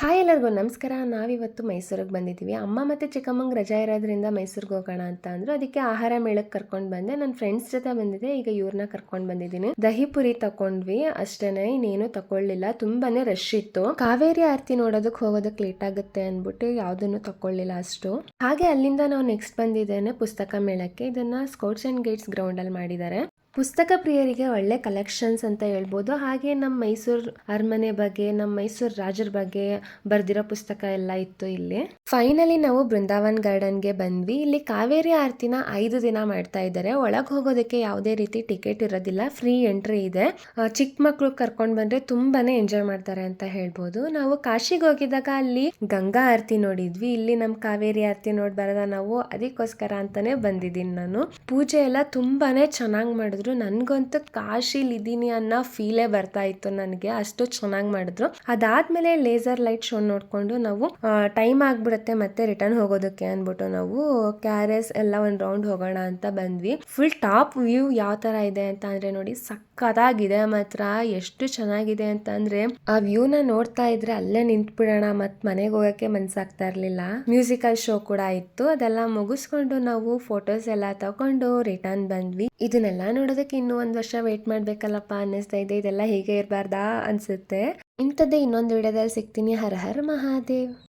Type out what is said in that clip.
Hi ಎಲ್ಲರಿಗೂ ನಮಸ್ಕಾರ. ನಾವಿವತ್ತು ಮೈಸೂರಿಗೆ ಬಂದಿದ್ದೀವಿ. ಅಮ್ಮ ಮತ್ತು ಚಿಕ್ಕಮ್ಮಂಗೆ ರಜಾ ಇರೋದ್ರಿಂದ ಮೈಸೂರಿಗೆ ಹೋಗೋಣ ಅಂತ ಅಂದರು. ಅದಕ್ಕೆ ಆಹಾರ ಮೇಳಕ್ಕೆ ಕರ್ಕೊಂಡು ಬಂದೆ. ನನ್ನ ಫ್ರೆಂಡ್ಸ್ ಜೊತೆ ಬಂದಿದ್ದೆ. ಈಗ ಇವ್ರನ್ನ ಕರ್ಕೊಂಡು ಬಂದಿದ್ದೀನಿ. ದಹಿ ಪುರಿ ತಗೊಂಡ್ವಿ ಅಷ್ಟೇನೆ, ಇನ್ನೇನು ತಗೊಳ್ಳಿಲ್ಲ. ತುಂಬಾನೇ ರಶ್ ಇತ್ತು. ಕಾವೇರಿ ಆರತಿ ನೋಡೋದಕ್ಕೆ ಹೋಗೋದಕ್ಕೆ ಲೇಟ್ ಆಗುತ್ತೆ ಅಂದ್ಬಿಟ್ಟು ಯಾವುದನ್ನು ತಗೊಳ್ಳಿಲ್ಲ ಅಷ್ಟು. ಹಾಗೆ ಅಲ್ಲಿಂದ ನಾವು ನೆಕ್ಸ್ಟ್ ಬಂದಿದ್ದೇನೆ ಪುಸ್ತಕ ಮೇಳಕ್ಕೆ. ಇದನ್ನ ಸ್ಕೌಟ್ಸ್ ಅಂಡ್ ಗೈಡ್ಸ್ ಗ್ರೌಂಡ್ ಅಲ್ಲಿ ಮಾಡಿದ್ದಾರೆ. ಪುಸ್ತಕ ಪ್ರಿಯರಿಗೆ ಒಳ್ಳೆ ಕಲೆಕ್ಷನ್ಸ್ ಅಂತ ಹೇಳ್ಬೋದು. ಹಾಗೆ ನಮ್ಮ ಮೈಸೂರು ಅರಮನೆ ಬಗ್ಗೆ, ನಮ್ಮ ಮೈಸೂರು ರಾಜರ ಬಗ್ಗೆ ಬರ್ದಿರೋ ಪುಸ್ತಕ ಎಲ್ಲ ಇತ್ತು ಇಲ್ಲಿ. ಫೈನಲಿ ನಾವು ಬೃಂದಾವನ್ ಗಾರ್ಡನ್ಗೆ ಬಂದ್ವಿ. ಇಲ್ಲಿ ಕಾವೇರಿ ಆರತಿನ 5 ದಿನ ಮಾಡ್ತಾ ಇದ್ದಾರೆ. ಒಳಗೆ ಹೋಗೋದಕ್ಕೆ ಯಾವುದೇ ರೀತಿ ಟಿಕೆಟ್ ಇರೋದಿಲ್ಲ, ಫ್ರೀ ಎಂಟ್ರಿ ಇದೆ. ಚಿಕ್ಕ ಮಕ್ಳು ಕರ್ಕೊಂಡು ಬಂದ್ರೆ ತುಂಬಾನೇ ಎಂಜಾಯ್ ಮಾಡ್ತಾರೆ ಅಂತ ಹೇಳ್ಬೋದು. ನಾವು ಕಾಶಿಗೆ ಹೋಗಿದ್ದಾಗ ಅಲ್ಲಿ ಗಂಗಾ ಆರತಿ ನೋಡಿದ್ವಿ. ಇಲ್ಲಿ ನಮ್ಮ ಕಾವೇರಿ ಆರತಿ ನೋಡ್ಬಾರದ ನಾವು, ಅದಕ್ಕೋಸ್ಕರ ಅಂತಾನೆ ಬಂದಿದ್ದೀನಿ ನಾನು. ಪೂಜೆ ಎಲ್ಲ ತುಂಬಾನೇ ಚೆನ್ನಾಗಿ ಮಾಡಿದ್ರು. ನನ್ಗಂತೂ ಕಾಶಿಲಿ ಇದೀನಿ ಅನ್ನೋ ಫೀಲೇ ಬರ್ತಾ ಇತ್ತು ನನಗೆ, ಅಷ್ಟು ಚೆನ್ನಾಗಿ ಮಾಡಿದ್ರು. ಅದಾದ್ಮೇಲೆ ಲೇಸರ್ ಲೈಟ್ ಶೋ ನೋಡ್ಕೊಂಡು ನಾವು ಟೈಮ್ ಆಗ್ಬಿಡುತ್ತೆ ಮತ್ತೆ ರಿಟರ್ನ್ ಹೋಗೋದಕ್ಕೆ ಅಂದ್ಬಿಟ್ಟು ನಾವು KRS ಎಲ್ಲ ಒಂದ್ ರೌಂಡ್ ಹೋಗೋಣ ಅಂತ ಬಂದ್ವಿ. ಫುಲ್ ಟಾಪ್ ವ್ಯೂ ಯಾವ ತರ ಇದೆ ಅಂತ ಅಂದ್ರೆ ನೋಡಿ, ಸಕ್ಕತ್ತಾಗಿದೆ ಮಾತ್ರ. ಎಷ್ಟು ಚೆನ್ನಾಗಿದೆ ಅಂತ ಅಂದ್ರೆ ಆ ವ್ಯೂನ ನೋಡ್ತಾ ಇದ್ರೆ ಅಲ್ಲೇ ನಿಂತ್ಬಿಡೋಣ, ಮತ್ ಮನೆಗೆ ಹೋಗಕ್ಕೆ ಮನ್ಸಾಗ್ತಾ ಇರ್ಲಿಲ್ಲ. ಮ್ಯೂಸಿಕಲ್ ಶೋ ಕೂಡ ಇತ್ತು. ಅದೆಲ್ಲ ಮುಗಿಸ್ಕೊಂಡು ನಾವು ಫೋಟೋಸ್ ಎಲ್ಲ ತಗೊಂಡು ರಿಟರ್ನ್ ಬಂದ್ವಿ. ಇದನ್ನೆಲ್ಲ ನೋಡೋದಕ್ಕೆ ಇನ್ನೂ 1 ವರ್ಷ ವೇಟ್ ಮಾಡ್ಬೇಕಲ್ಲಪ್ಪ ಅನ್ನಿಸ್ತಾ ಇದೆ. ಇದೆಲ್ಲ ಹೀಗೆ ಇರಬಾರ್ದಾ ಅನ್ಸುತ್ತೆ. ಇಂಥದ್ದೇ ಇನ್ನೊಂದು ವಿಡಿಯೋದಲ್ಲಿ ಸಿಗ್ತೀನಿ. ಹರ ಹರ ಮಹಾದೇವ್.